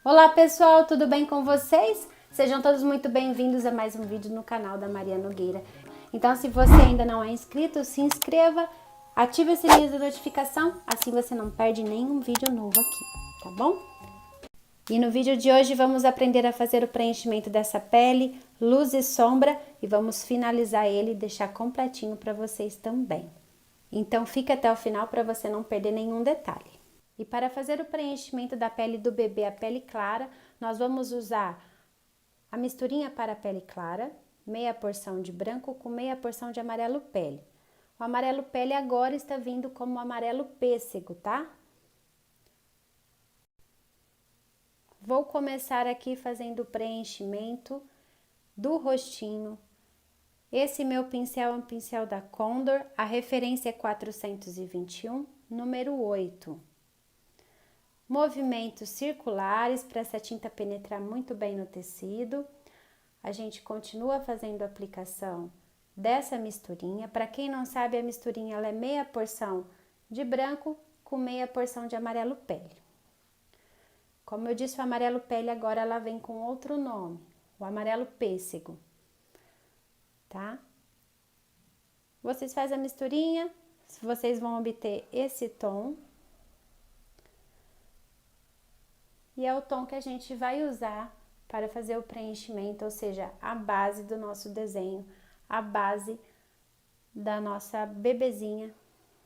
Olá pessoal, tudo bem com vocês? Sejam todos muito bem-vindos a mais um vídeo no canal da Maria Nogueira. Então, se você ainda não é inscrito, se inscreva, ative o sininho da notificação, assim você não perde nenhum vídeo novo aqui, tá bom? E no vídeo de hoje vamos aprender a fazer o preenchimento dessa pele, luz e sombra, e vamos finalizar ele e deixar completinho para vocês também. Então fica até o final para você não perder nenhum detalhe. E para fazer o preenchimento da pele do bebê, a pele clara, nós vamos usar a misturinha para a pele clara, meia porção de branco com meia porção de amarelo pele. O amarelo pele agora está vindo como amarelo pêssego, tá? Vou começar aqui fazendo o preenchimento do rostinho. Esse meu pincel é um pincel da Condor, a referência é 421, número 8. Movimentos circulares para essa tinta penetrar muito bem no tecido. A gente continua fazendo a aplicação dessa misturinha. Para quem não sabe, a misturinha ela é meia porção de branco com meia porção de amarelo pele. Como eu disse, o amarelo pele agora ela vem com outro nome, o amarelo pêssego, tá? Vocês fazem a misturinha, vocês vão obter esse tom. E é o tom que a gente vai usar para fazer o preenchimento, ou seja, a base do nosso desenho, a base da nossa bebezinha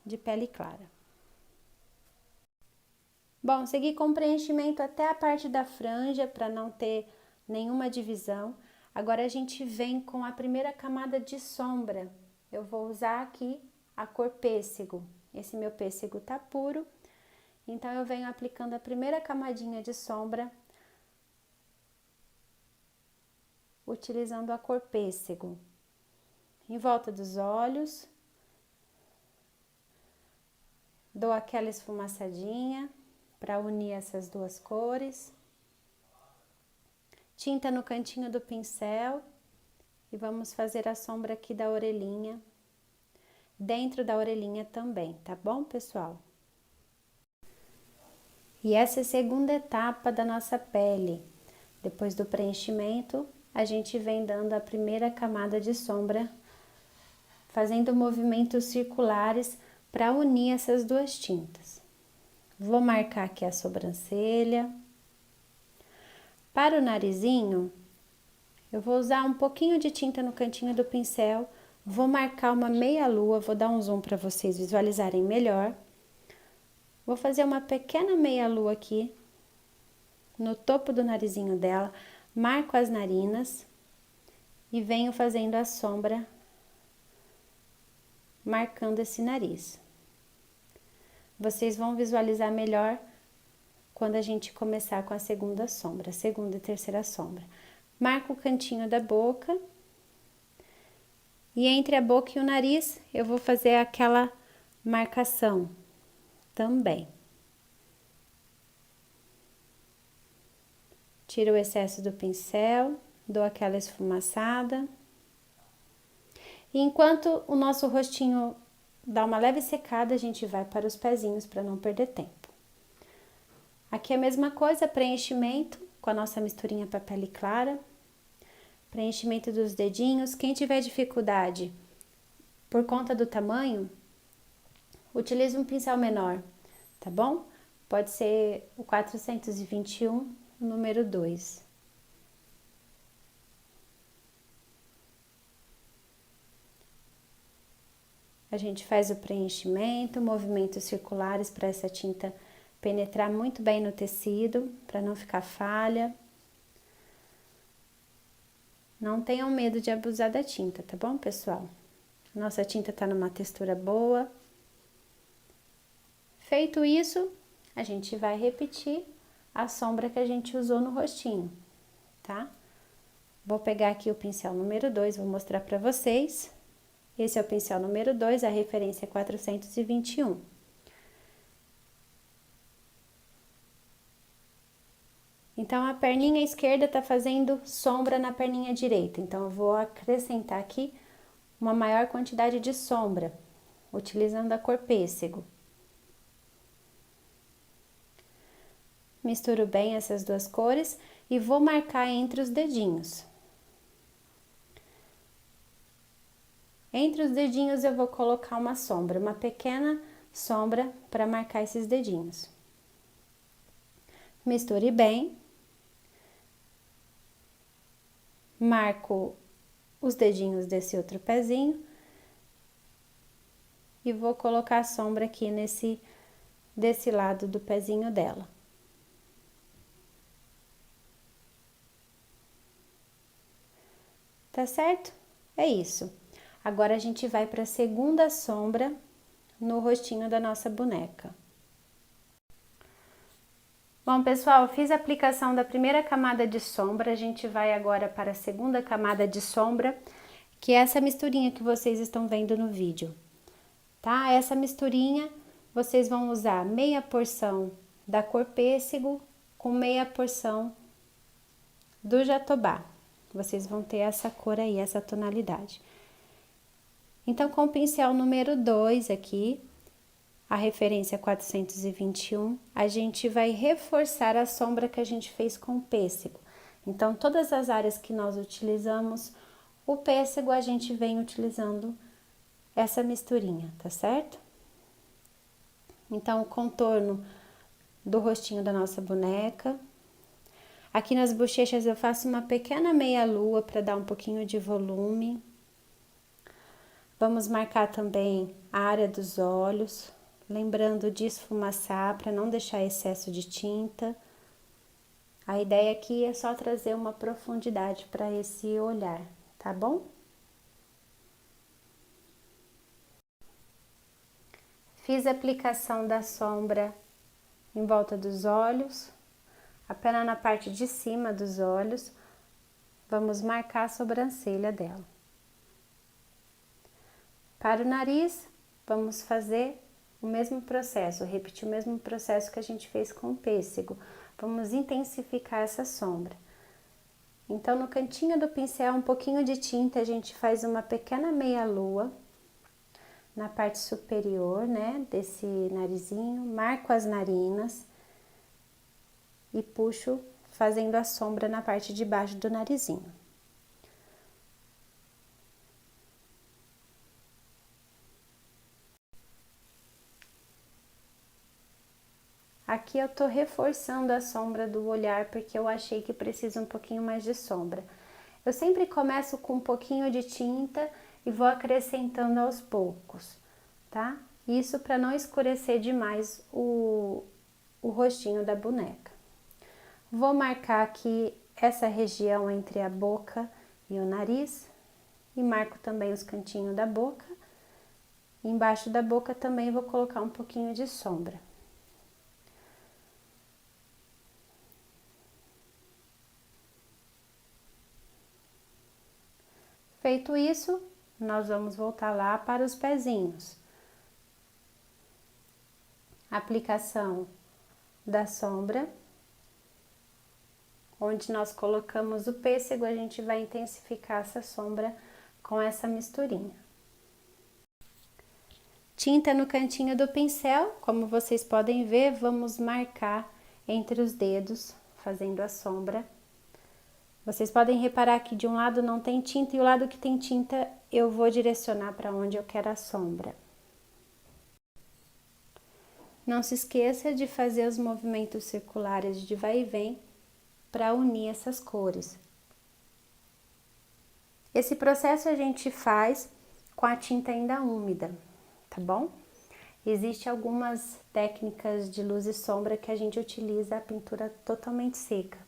de pele clara. Bom, segui com o preenchimento até a parte da franja para não ter nenhuma divisão. Agora a gente vem com a primeira camada de sombra. Eu vou usar aqui a cor pêssego. Esse meu pêssego tá puro. Então, eu venho aplicando a primeira camadinha de sombra, utilizando a cor pêssego. Em volta dos olhos, dou aquela esfumaçadinha para unir essas duas cores. Tinta no cantinho do pincel e vamos fazer a sombra aqui da orelhinha, dentro da orelhinha também, tá bom, pessoal? E essa é a segunda etapa da nossa pele. Depois do preenchimento, a gente vem dando a primeira camada de sombra, fazendo movimentos circulares para unir essas duas tintas. Vou marcar aqui a sobrancelha. Para o narizinho, eu vou usar um pouquinho de tinta no cantinho do pincel, vou marcar uma meia-lua, vou dar um zoom para vocês visualizarem melhor. Vou fazer uma pequena meia-lua aqui, no topo do narizinho dela, marco as narinas e venho fazendo a sombra, marcando esse nariz. Vocês vão visualizar melhor quando a gente começar com a segunda sombra, segunda e terceira sombra. Marco o cantinho da boca e entre a boca e o nariz eu vou fazer aquela marcação também. Tiro o excesso do pincel, dou aquela esfumaçada. E enquanto o nosso rostinho dá uma leve secada, a gente vai para os pezinhos para não perder tempo. Aqui é a mesma coisa, preenchimento com a nossa misturinha para pele clara. Preenchimento dos dedinhos. Quem tiver dificuldade por conta do tamanho, utilize um pincel menor, tá bom? Pode ser o 421, o número 2. A gente faz o preenchimento, movimentos circulares para essa tinta penetrar muito bem no tecido, para não ficar falha. Não tenham medo de abusar da tinta, tá bom, pessoal? Nossa tinta tá numa textura boa. Feito isso, a gente vai repetir a sombra que a gente usou no rostinho, tá? Vou pegar aqui o pincel número 2, vou mostrar pra vocês. Esse é o pincel número 2, a referência é 421. Então, a perninha esquerda tá fazendo sombra na perninha direita. Então, eu vou acrescentar aqui uma maior quantidade de sombra, utilizando a cor pêssego. Misturo bem essas duas cores e vou marcar entre os dedinhos. Entre os dedinhos eu vou colocar uma sombra, uma pequena sombra para marcar esses dedinhos. Misture bem. Marco os dedinhos desse outro pezinho. E vou colocar a sombra aqui desse lado do pezinho dela. Tá certo? É isso. Agora, a gente vai para a segunda sombra no rostinho da nossa boneca. Bom, pessoal, fiz a aplicação da primeira camada de sombra, a gente vai agora para a segunda camada de sombra, que é essa misturinha que vocês estão vendo no vídeo, tá? Essa misturinha, vocês vão usar meia porção da cor pêssego com meia porção do jatobá. Vocês vão ter essa cor aí, essa tonalidade. Então, com o pincel número 2 aqui, a referência 421, a gente vai reforçar a sombra que a gente fez com o pêssego. Então, todas as áreas que nós utilizamos o pêssego, a gente vem utilizando essa misturinha, tá certo? Então, o contorno do rostinho da nossa boneca. Aqui nas bochechas eu faço uma pequena meia-lua para dar um pouquinho de volume. Vamos marcar também a área dos olhos. Lembrando de esfumaçar para não deixar excesso de tinta. A ideia aqui é só trazer uma profundidade para esse olhar, tá bom? Fiz a aplicação da sombra em volta dos olhos, apenas na parte de cima dos olhos. Vamos marcar a sobrancelha dela. Para o nariz, vamos fazer o mesmo processo, repetir o mesmo processo que a gente fez com o pêssego. Vamos intensificar essa sombra. Então, no cantinho do pincel, um pouquinho de tinta, a gente faz uma pequena meia-lua na parte superior, né, desse narizinho. Marco as narinas e puxo fazendo a sombra na parte de baixo do narizinho. Aqui eu tô reforçando a sombra do olhar, porque eu achei que precisa um pouquinho mais de sombra. Eu sempre começo com um pouquinho de tinta e vou acrescentando aos poucos, tá? Isso para não escurecer demais o rostinho da boneca. Vou marcar aqui essa região entre a boca e o nariz, e marco também os cantinhos da boca. Embaixo da boca também vou colocar um pouquinho de sombra. Feito isso, nós vamos voltar lá para os pezinhos. Aplicação da sombra. Onde nós colocamos o pêssego, a gente vai intensificar essa sombra com essa misturinha. Tinta no cantinho do pincel, como vocês podem ver, vamos marcar entre os dedos, fazendo a sombra. Vocês podem reparar que de um lado não tem tinta e o lado que tem tinta eu vou direcionar para onde eu quero a sombra. Não se esqueça de fazer os movimentos circulares de vai e vem para unir essas cores. Esse processo a gente faz com a tinta ainda úmida, tá bom? Existem algumas técnicas de luz e sombra que a gente utiliza a pintura totalmente seca.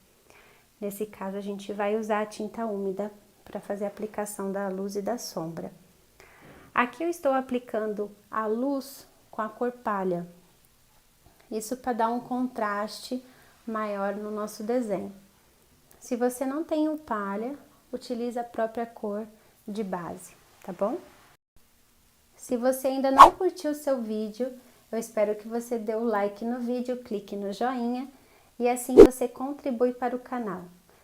Nesse caso, a gente vai usar a tinta úmida para fazer a aplicação da luz e da sombra. Aqui eu estou aplicando a luz com a cor palha. Isso para dar um contraste maior no nosso desenho. Se você não tem o palha, utilize a própria cor de base, tá bom? Se você ainda não curtiu o seu vídeo, eu espero que você dê o like no vídeo, clique no joinha e assim você contribui para o canal.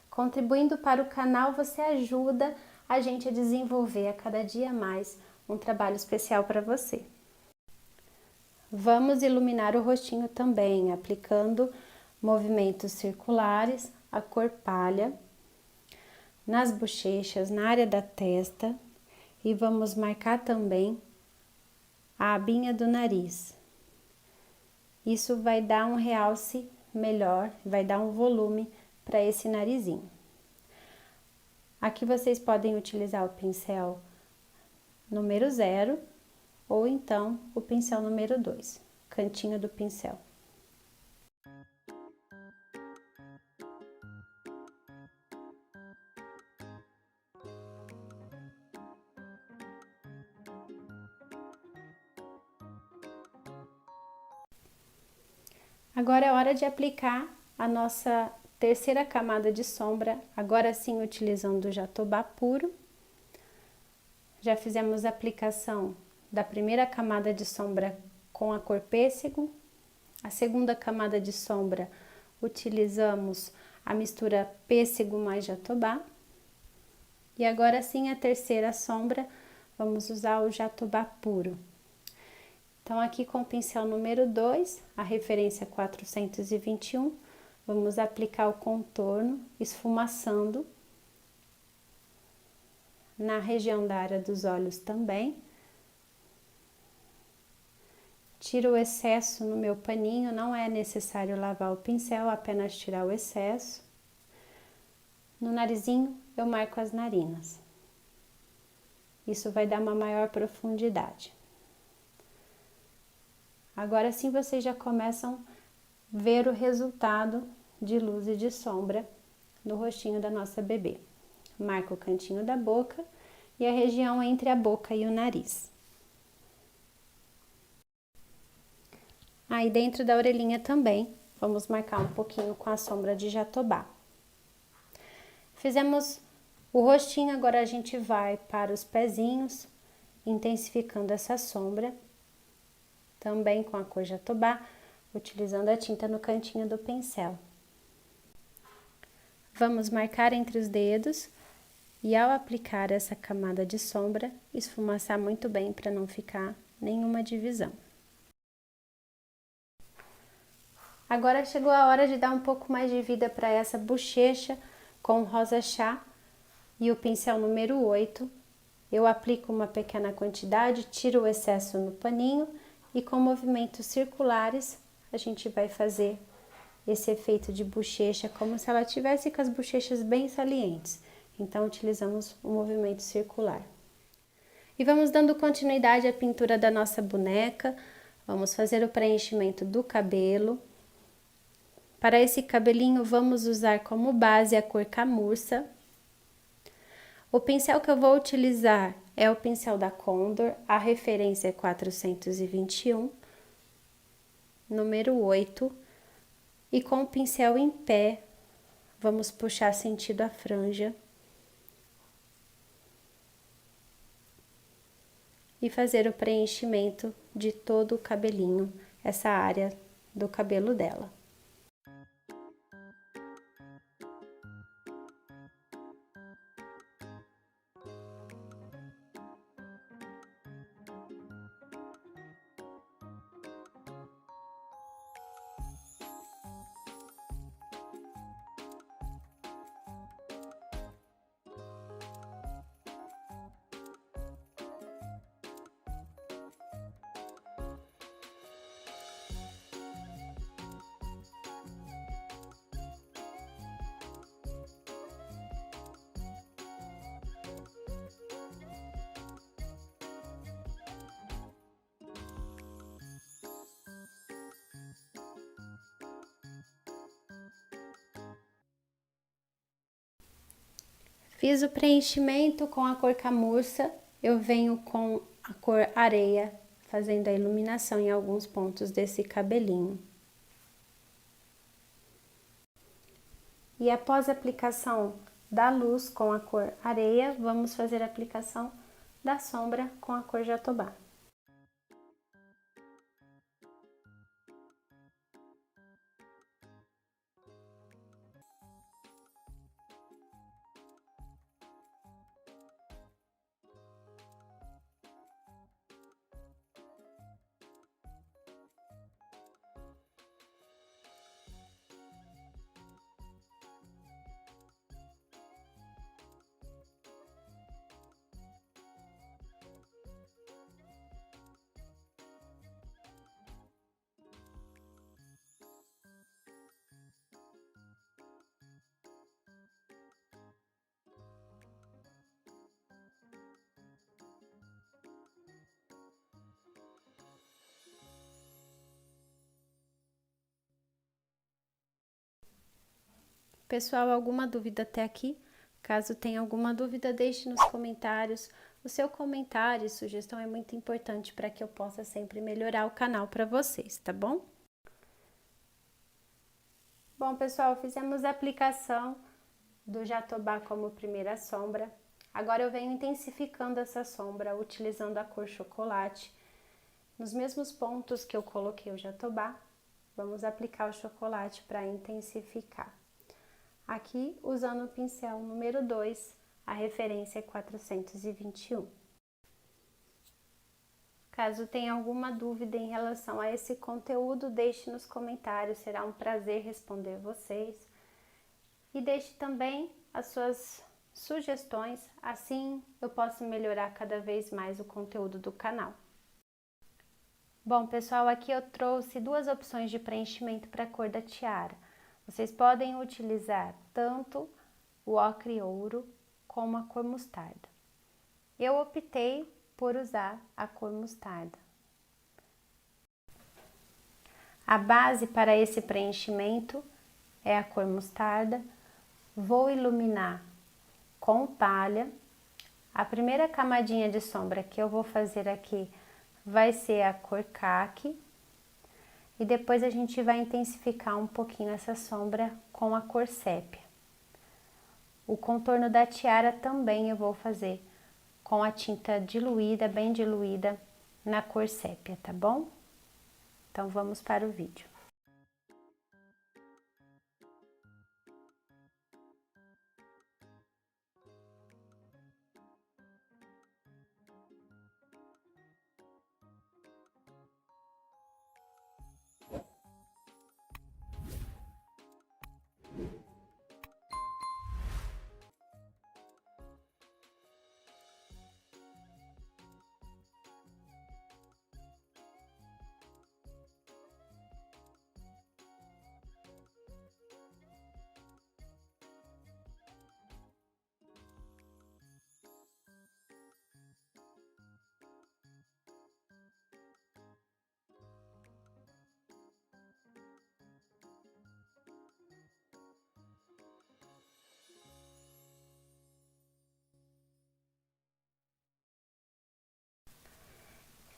Contribuindo para o canal, você ajuda a gente a desenvolver a cada dia mais um trabalho especial para você. Vamos iluminar o rostinho também, aplicando movimentos circulares, a cor palha, nas bochechas, na área da testa, e vamos marcar também a abinha do nariz. Isso vai dar um realce melhor, vai dar um volume para esse narizinho. Aqui vocês podem utilizar o pincel número 0 ou então o pincel número 2, cantinho do pincel. Agora é hora de aplicar a nossa terceira camada de sombra, agora sim utilizando o jatobá puro. Já fizemos a aplicação da primeira camada de sombra com a cor pêssego. A segunda camada de sombra utilizamos a mistura pêssego mais jatobá. E agora sim a terceira sombra, vamos usar o jatobá puro. Então, aqui com o pincel número 2, a referência 421, vamos aplicar o contorno, esfumaçando na região da área dos olhos também. Tiro o excesso no meu paninho, não é necessário lavar o pincel, apenas tirar o excesso. No narizinho, eu marco as narinas. Isso vai dar uma maior profundidade. Agora sim vocês já começam a ver o resultado de luz e de sombra no rostinho da nossa bebê. Marca o cantinho da boca e a região entre a boca e o nariz. Aí dentro da orelhinha também, vamos marcar um pouquinho com a sombra de jatobá. Fizemos o rostinho, agora a gente vai para os pezinhos, intensificando essa sombra. Também com a cor jatobá, utilizando a tinta no cantinho do pincel. Vamos marcar entre os dedos e ao aplicar essa camada de sombra, esfumaçar muito bem para não ficar nenhuma divisão. Agora chegou a hora de dar um pouco mais de vida para essa bochecha com o rosa chá e o pincel número 8. Eu aplico uma pequena quantidade, tiro o excesso no paninho e com movimentos circulares a gente vai fazer esse efeito de bochecha como se ela tivesse com as bochechas bem salientes. Então utilizamos o movimento circular. E vamos dando continuidade à pintura da nossa boneca. Vamos fazer o preenchimento do cabelo. Para esse cabelinho vamos usar como base a cor camurça. O pincel que eu vou utilizar é o pincel da Condor, a referência é 421, número 8, e com o pincel em pé, vamos puxar sentido a franja e fazer o preenchimento de todo o cabelinho, essa área do cabelo dela. Fiz o preenchimento com a cor camurça, eu venho com a cor areia, fazendo a iluminação em alguns pontos desse cabelinho. E após a aplicação da luz com a cor areia, vamos fazer a aplicação da sombra com a cor jatobá. Pessoal, alguma dúvida até aqui? Caso tenha alguma dúvida, deixe nos comentários. O seu comentário e sugestão é muito importante para que eu possa sempre melhorar o canal para vocês, tá bom? Bom, pessoal, fizemos a aplicação do jatobá como primeira sombra. Agora eu venho intensificando essa sombra utilizando a cor chocolate. Nos mesmos pontos que eu coloquei o jatobá, vamos aplicar o chocolate para intensificar. Aqui, usando o pincel número 2, a referência é 421. Caso tenha alguma dúvida em relação a esse conteúdo, deixe nos comentários, será um prazer responder vocês. E deixe também as suas sugestões, assim eu posso melhorar cada vez mais o conteúdo do canal. Bom, pessoal, aqui eu trouxe duas opções de preenchimento para a cor da tiara. Vocês podem utilizar tanto o ocre ouro como a cor mostarda. Eu optei por usar a cor mostarda. A base para esse preenchimento é a cor mostarda. Vou iluminar com palha. A primeira camadinha de sombra que eu vou fazer aqui vai ser a cor caqui. E depois a gente vai intensificar um pouquinho essa sombra com a cor sépia. O contorno da tiara também eu vou fazer com a tinta diluída, bem diluída, na cor sépia, tá bom? Então vamos para o vídeo.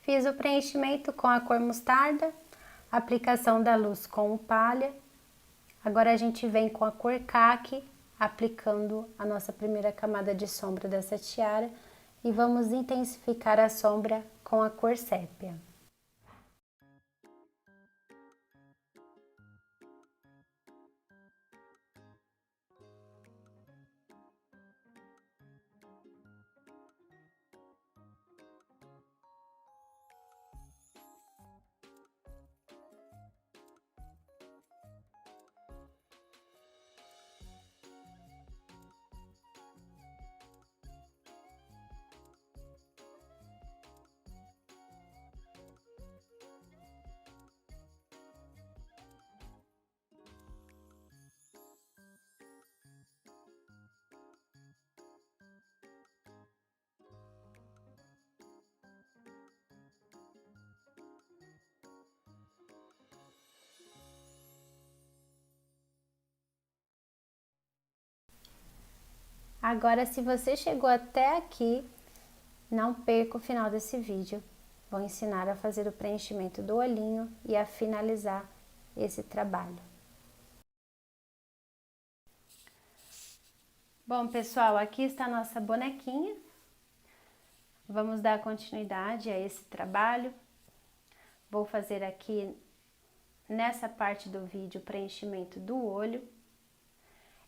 Fiz o preenchimento com a cor mostarda, aplicação da luz com o palha. Agora a gente vem com a cor caqui, aplicando a nossa primeira camada de sombra dessa tiara e vamos intensificar a sombra com a cor sépia. Agora, se você chegou até aqui, não perca o final desse vídeo. Vou ensinar a fazer o preenchimento do olhinho e a finalizar esse trabalho. Bom, pessoal, aqui está a nossa bonequinha. Vamos dar continuidade a esse trabalho. Vou fazer aqui, nessa parte do vídeo, o preenchimento do olho.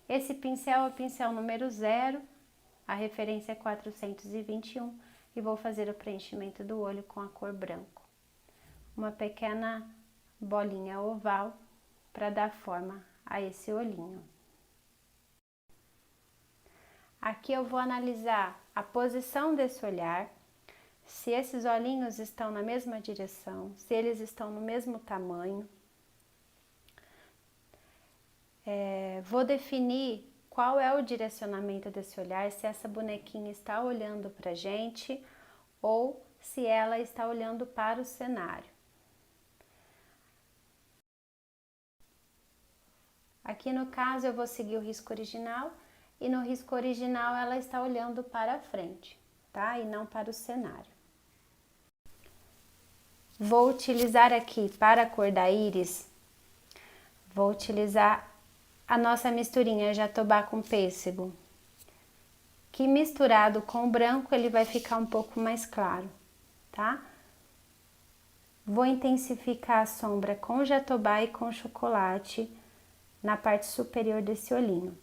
Esse pincel é o pincel número 0, a referência é 421 e vou fazer o preenchimento do olho com a cor branco. Uma pequena bolinha oval para dar forma a esse olhinho. Aqui eu vou analisar a posição desse olhar, se esses olhinhos estão na mesma direção, se eles estão no mesmo tamanho. Vou definir qual é o direcionamento desse olhar, se essa bonequinha está olhando para a gente ou se ela está olhando para o cenário. Aqui no caso eu vou seguir o risco original e no risco original ela está olhando para a frente, tá? E não para o cenário. Vou utilizar aqui para a cor da íris, vou utilizar a nossa misturinha jatobá com pêssego, que misturado com o branco ele vai ficar um pouco mais claro, tá? Vou intensificar a sombra com jatobá e com chocolate na parte superior desse olhinho.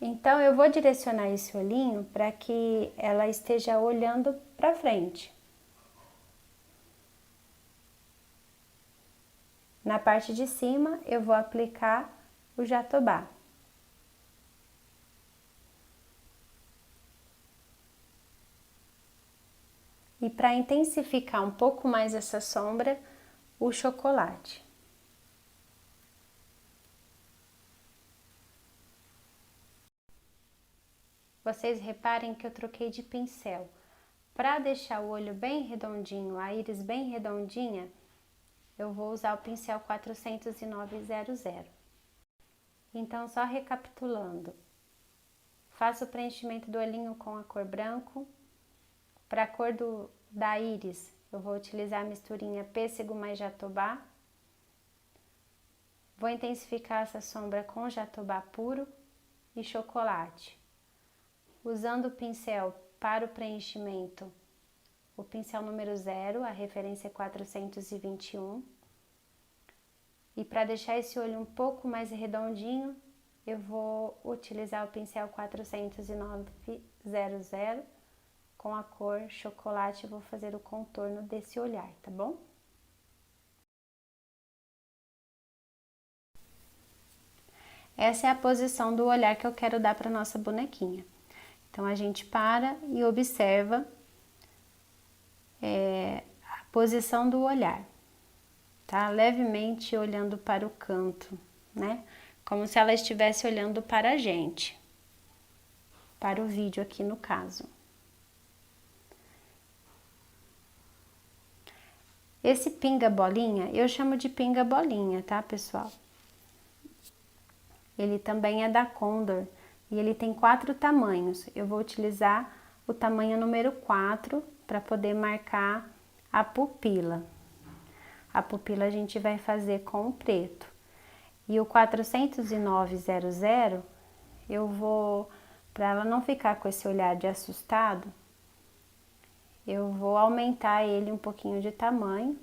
Então, eu vou direcionar esse olhinho para que ela esteja olhando para frente. Na parte de cima, eu vou aplicar o jatobá. E para intensificar um pouco mais essa sombra, o chocolate. Vocês reparem que eu troquei de pincel. Para deixar o olho bem redondinho, a íris bem redondinha, eu vou usar o pincel 409-00. Então, só recapitulando. Faço o preenchimento do olhinho com a cor branco. Para a cor da íris, eu vou utilizar a misturinha pêssego mais jatobá. Vou intensificar essa sombra com jatobá puro e chocolate. Usando o pincel para o preenchimento, o pincel número 0, a referência é 421. E para deixar esse olho um pouco mais redondinho, eu vou utilizar o pincel 409-00 com a cor chocolate e vou fazer o contorno desse olhar, tá bom? Essa é a posição do olhar que eu quero dar para nossa bonequinha. Então, a gente para e observa a posição do olhar, tá? Levemente olhando para o canto, né? Como se ela estivesse olhando para a gente, para o vídeo aqui no caso. Esse pinga bolinha, eu chamo de pinga bolinha, tá, pessoal? Ele também é da Condor e ele tem 4 tamanhos. Eu vou utilizar o tamanho número 4 para poder marcar a pupila. A pupila a gente vai fazer com o preto. E o 409-00, eu vou, para ela não ficar com esse olhar de assustado, eu vou aumentar ele um pouquinho de tamanho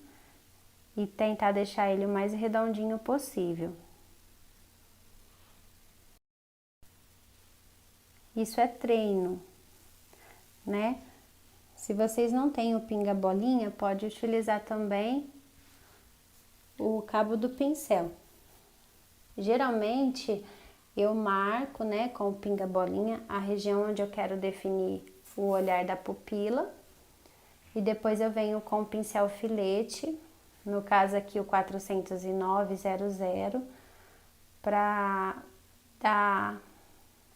e tentar deixar ele o mais redondinho possível. Isso é treino, né? Se vocês não têm o pinga bolinha, pode utilizar também o cabo do pincel. Geralmente eu marco, né, com o pinga bolinha a região onde eu quero definir o olhar da pupila e depois eu venho com o pincel filete, no caso aqui o 409-00, para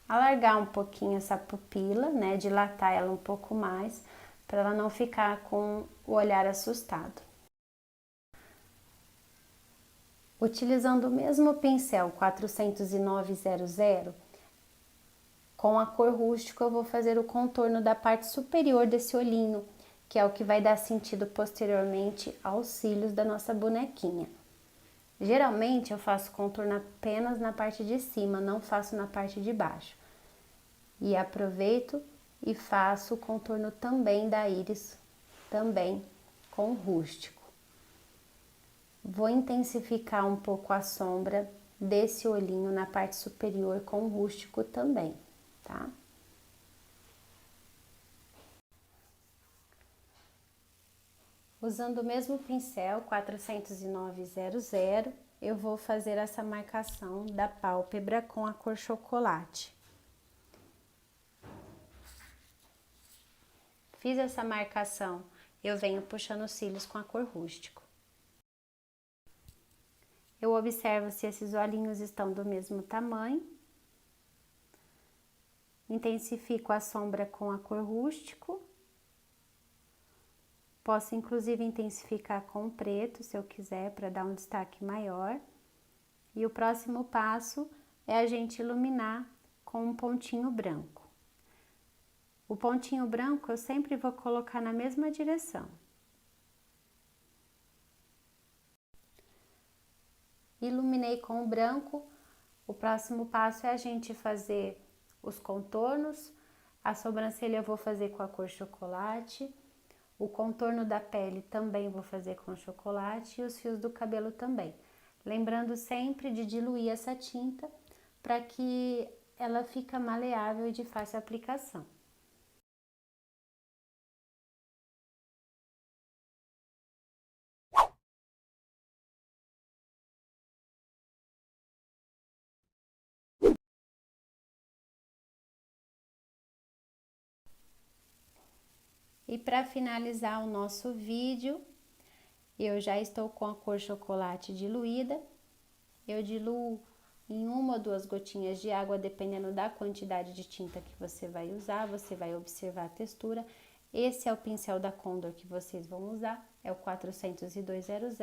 alargar um pouquinho essa pupila, né, dilatar ela um pouco mais, para ela não ficar com o olhar assustado. Utilizando o mesmo pincel 409-00, com a cor rústica eu vou fazer o contorno da parte superior desse olhinho, que é o que vai dar sentido posteriormente aos cílios da nossa bonequinha. Geralmente eu faço contorno apenas na parte de cima, não faço na parte de baixo. E aproveito e faço o contorno também da íris, também com rústico. Vou intensificar um pouco a sombra desse olhinho na parte superior com rústico também, tá? Usando o mesmo pincel 409-00, eu vou fazer essa marcação da pálpebra com a cor chocolate. Fiz essa marcação, eu venho puxando os cílios com a cor rústico. Eu observo se esses olhinhos estão do mesmo tamanho. Intensifico a sombra com a cor rústico. Posso inclusive intensificar com o preto, se eu quiser, para dar um destaque maior. E o próximo passo é a gente iluminar com um pontinho branco. O pontinho branco eu sempre vou colocar na mesma direção. Iluminei com o branco, o próximo passo é a gente fazer os contornos. A sobrancelha eu vou fazer com a cor chocolate, o contorno da pele também vou fazer com chocolate e os fios do cabelo também. Lembrando sempre de diluir essa tinta para que ela fique maleável e de fácil aplicação. E para finalizar o nosso vídeo, eu já estou com a cor chocolate diluída. Eu diluo em 1 ou 2 gotinhas de água, dependendo da quantidade de tinta que você vai usar. Você vai observar a textura. Esse é o pincel da Condor que vocês vão usar, é o 40200.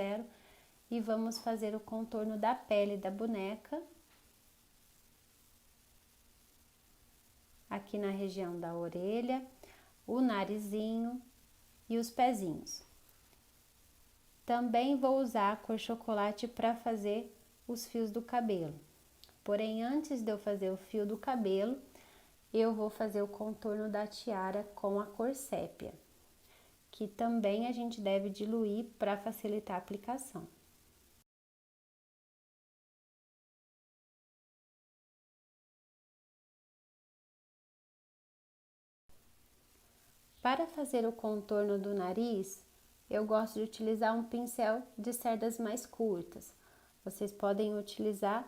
E vamos fazer o contorno da pele da boneca. Aqui na região da orelha, o narizinho e os pezinhos. Também vou usar a cor chocolate para fazer os fios do cabelo. Porém, antes de eu fazer o fio do cabelo, eu vou fazer o contorno da tiara com a cor sépia, que também a gente deve diluir para facilitar a aplicação. Para fazer o contorno do nariz, eu gosto de utilizar um pincel de cerdas mais curtas. Vocês podem utilizar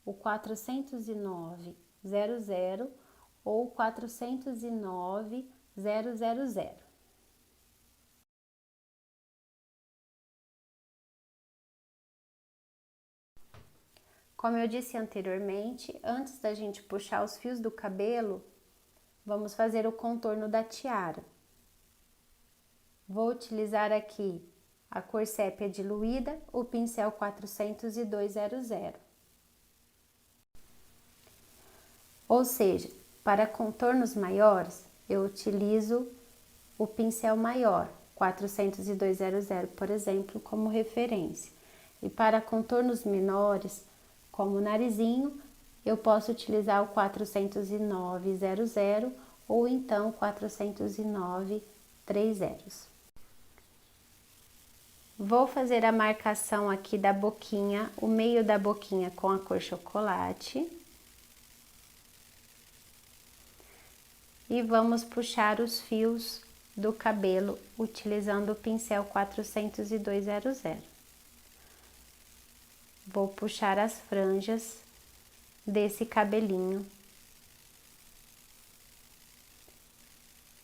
o 409 00 ou 409 000. Como eu disse anteriormente, antes da gente puxar os fios do cabelo, vamos fazer o contorno da tiara. Vou utilizar aqui a cor sépia diluída, o pincel 40200. Ou seja, para contornos maiores, eu utilizo o pincel maior, 40200, por exemplo, como referência. E para contornos menores, como o narizinho, eu posso utilizar o 40900 ou então 409 30. Vou fazer a marcação aqui da boquinha, o meio da boquinha com a cor chocolate. E vamos puxar os fios do cabelo utilizando o pincel 40200. Vou puxar as franjas desse cabelinho,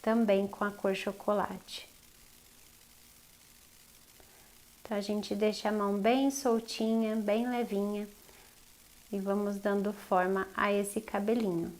também com a cor chocolate. Então, a gente deixa a mão bem soltinha, bem levinha, e vamos dando forma a esse cabelinho.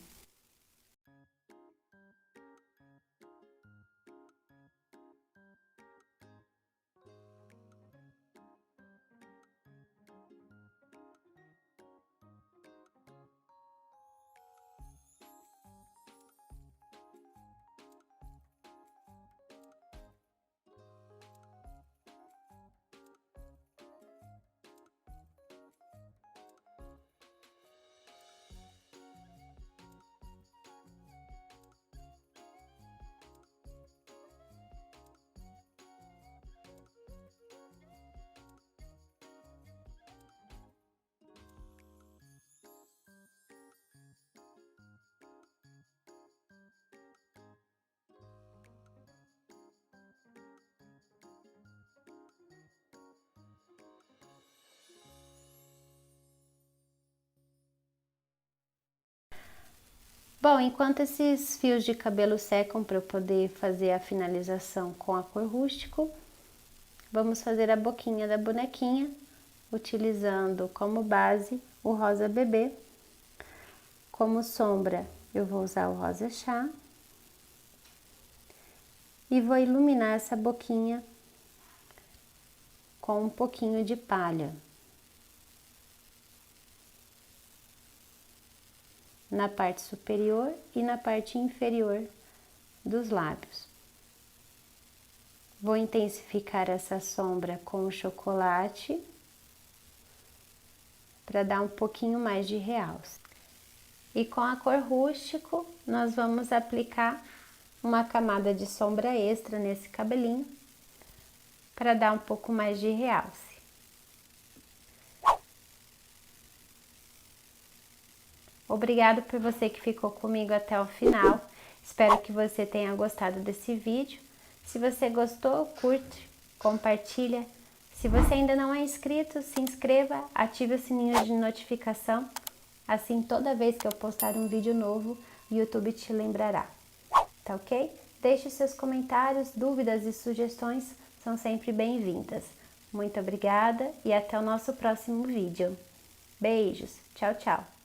Bom, enquanto esses fios de cabelo secam para eu poder fazer a finalização com a cor rústico, vamos fazer a boquinha da bonequinha, utilizando como base o rosa bebê. Como sombra, eu vou usar o rosa chá. E vou iluminar essa boquinha com um pouquinho de palha. na parte superior e na parte inferior dos lábios. Vou intensificar essa sombra com o chocolate para dar um pouquinho mais de realce. E com a cor rústico, nós vamos aplicar uma camada de sombra extra nesse cabelinho para dar um pouco mais de realce. Obrigado por você que ficou comigo até o final. Espero que você tenha gostado desse vídeo. Se você gostou, curte, compartilha. Se você ainda não é inscrito, se inscreva, ative o sininho de notificação. Assim, toda vez que eu postar um vídeo novo, o YouTube te lembrará. Tá ok? Deixe seus comentários, dúvidas e sugestões são sempre bem-vindas. Muito obrigada e até o nosso próximo vídeo. Beijos, tchau, tchau!